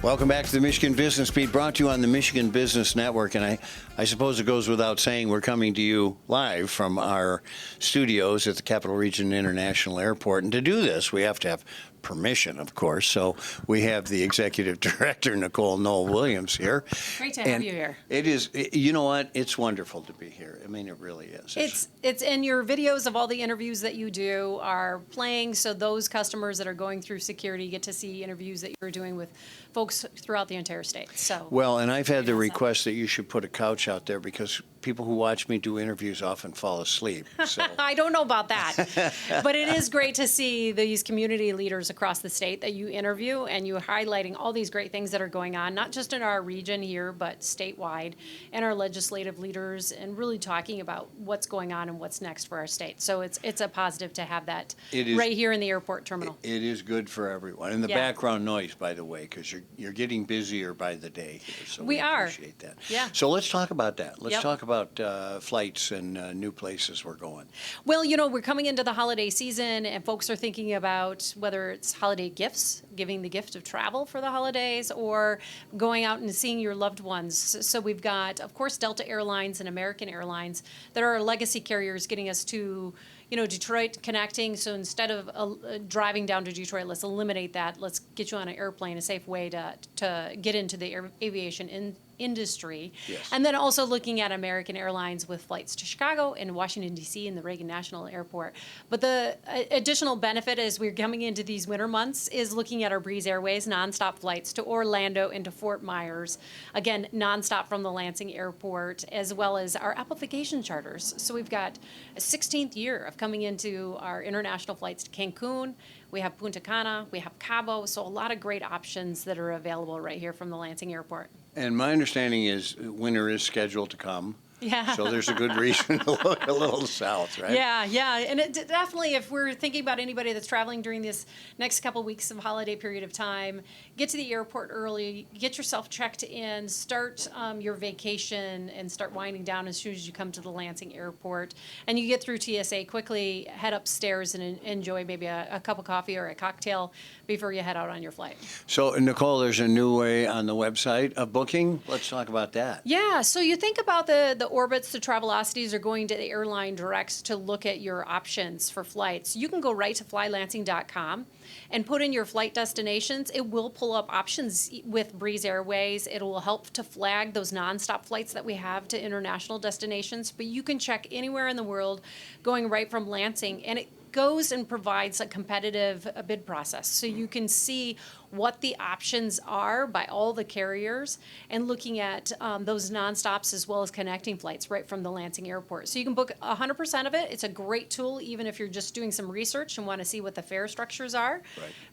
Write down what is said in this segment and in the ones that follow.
Welcome back to the Michigan Business Beat, brought to you on the Michigan Business Network. And I suppose it goes without saying we're coming to you live from our studios at the Capital Region International Airport. And to do this, we have to have permission, of course. So we have the Executive Director, Nicole Noll-Williams, here. Great to have you here. It is, you know what? It's wonderful to be here. I mean, it really is. It's in your videos of all the interviews that you do are playing, so those customers that are going through security get to see interviews that you're doing with folks throughout the entire state. So well, and I've had the request that you should put a couch out there because people who watch me do interviews often fall asleep. So. I don't know about that, but it is great to see these community leaders across the state that you interview, and you highlighting all these great things that are going on, not just in our region here, but statewide, and our legislative leaders, and really talking about what's going on and what's next for our state. So it's a positive to have that right here in the airport terminal. It is good for everyone. And the background noise, by the way, because you're getting busier by the day here. So we appreciate that. Yeah. So let's talk about that. Let's talk about flights and new places we're going. Well, you know, we're coming into the holiday season, and folks are thinking about whether it's holiday gifts, giving the gift of travel for the holidays, or going out and seeing your loved ones. So we've got, of course, Delta Airlines and American Airlines that are our legacy carriers, getting us to, you know, Detroit connecting. So instead of driving down to Detroit, let's eliminate that. Let's get you on an airplane, a safe way to get into the aviation industry. Yes. And then also looking at American Airlines with flights to Chicago and Washington, D.C. and the Reagan National Airport. But the additional benefit as we're coming into these winter months is looking at our Breeze Airways nonstop flights to Orlando and to Fort Myers. Again, nonstop from the Lansing Airport, as well as our Apple Vacation charters. So we've got a 16th year of coming into our international flights to Cancun. We have Punta Cana, we have Cabo, so a lot of great options that are available right here from the Lansing Airport. And my understanding is winter is scheduled to come. Yeah. So there's a good reason to look a little south, right? Yeah. And it definitely, if we're thinking about anybody that's traveling during this next couple weeks of holiday period of time, get to the airport early, get yourself checked in, start your vacation, and start winding down as soon as you come to the Lansing Airport. And you get through TSA quickly, head upstairs and enjoy maybe a cup of coffee or a cocktail before you head out on your flight. So, Nicole, there's a new way on the website of booking. Let's talk about that. Yeah, so you think about the Orbitz, the Travelocities are going to the airline directs to look at your options for flights. You can go right to flylansing.com and put in your flight destinations. It will pull up options with Breeze Airways. It will help to flag those nonstop flights that we have to international destinations. But you can check anywhere in the world going right from Lansing, and it goes and provides a competitive bid process. So you can see what the options are by all the carriers and looking at those nonstops as well as connecting flights right from the Lansing Airport. So you can book 100% of it. It's a great tool even if you're just doing some research and want to see what the fare structures are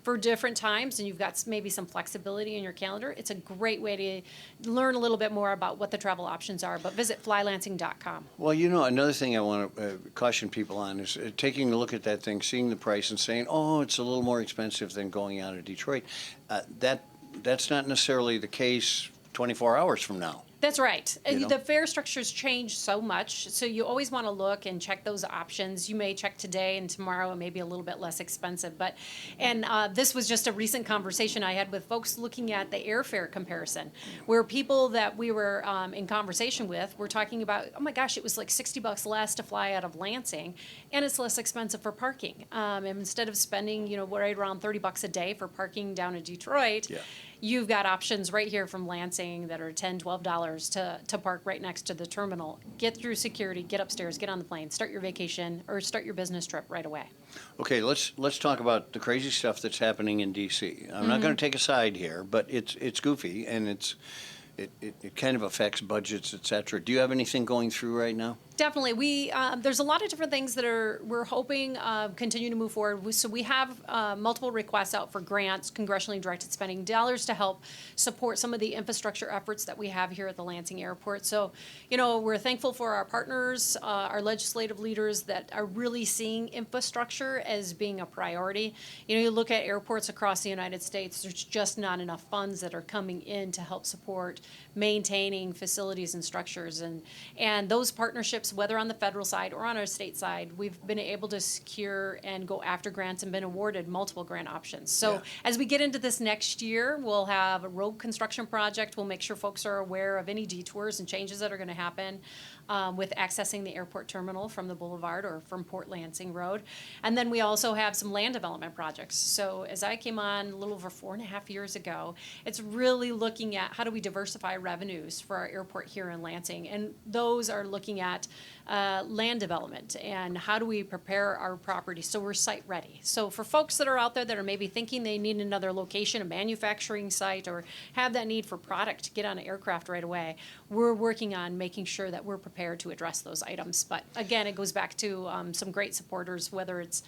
for different times and you've got maybe some flexibility in your calendar. It's a great way to learn a little bit more about what the travel options are, but visit flylansing.com. Well, you know, another thing I want to caution people on is taking a look at that thing, seeing the price and saying, oh, it's a little more expensive than going out of Detroit. That's not necessarily the case 24 hours from now. That's right. You know? The fare structures change so much, so you always want to look and check those options. You may check today and tomorrow it may be a little bit less expensive. This was just a recent conversation I had with folks looking at the airfare comparison, where people that we were in conversation with were talking about, oh my gosh, it was like $60 less to fly out of Lansing, and it's less expensive for parking. And instead of spending, right around $30 a day for parking down in Detroit, you've got options right here from Lansing that are $10, $12 to park right next to the terminal. Get through security, get upstairs, get on the plane, start your vacation or start your business trip right away. Okay, let's talk about the crazy stuff that's happening in D.C. I'm not going to take a side here, but it's goofy and it kind of affects budgets, et cetera. Do you have anything going through right now? Definitely. There's a lot of different things that we're hoping continue to move forward. So we have multiple requests out for grants, congressionally directed spending dollars to help support some of the infrastructure efforts that we have here at the Lansing Airport. So, we're thankful for our partners, our legislative leaders that are really seeing infrastructure as being a priority. You look at airports across the United States, there's just not enough funds that are coming in to help support maintaining facilities and structures. And those partnerships partnerships, whether on the federal side or on our state side, we've been able to secure and go after grants and been awarded multiple grant options. So Yeah. as we get into this next year, we'll have a road construction project. We'll make sure folks are aware of any detours and changes that are going to happen with accessing the airport terminal from the boulevard or from Port Lansing Road. And then we also have some land development projects. So as I came on a little over 4.5 years ago, it's really looking at how do we diversify revenues for our airport here in Lansing. And those are looking at land development and how do we prepare our property so we're site ready. So for folks that are out there that are maybe thinking they need another location, a manufacturing site, or have that need for product to get on an aircraft right away, we're working on making sure that we're prepared to address those items. But again, it goes back to some great supporters, whether it's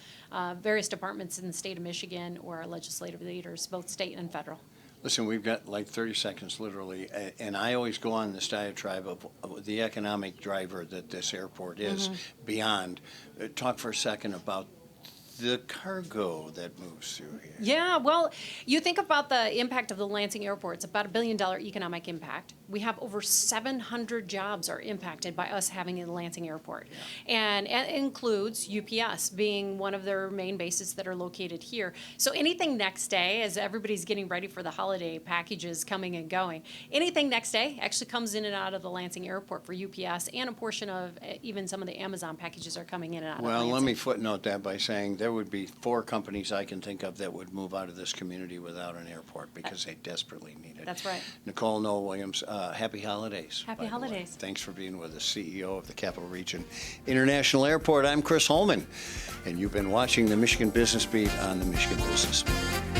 various departments in the state of Michigan or our legislative leaders, both state and federal. Listen, we've got like 30 seconds literally, and I always go on this diatribe of the economic driver that this airport is beyond. Talk for a second about the cargo that moves through here. Yeah, well, you think about the impact of the Lansing Airport. It's about $1 billion economic impact. We have over 700 jobs are impacted by us having the Lansing Airport. Yeah. And it includes UPS being one of their main bases that are located here. So anything next day, as everybody's getting ready for the holiday packages coming and going, anything next day actually comes in and out of the Lansing Airport for UPS, and a portion of even some of the Amazon packages are coming in and out of Well, Lansing. let me footnote that by saying there would be 4 companies I can think of that would move out of this community without an airport because they desperately need it. That's right. Nicole Noll-Williams, happy holidays. Happy by the way. holidays. Thanks for being with us, CEO of the Capital Region International Airport. I'm Chris Holman, and you've been watching the Michigan Business Beat on the Michigan Business Beat.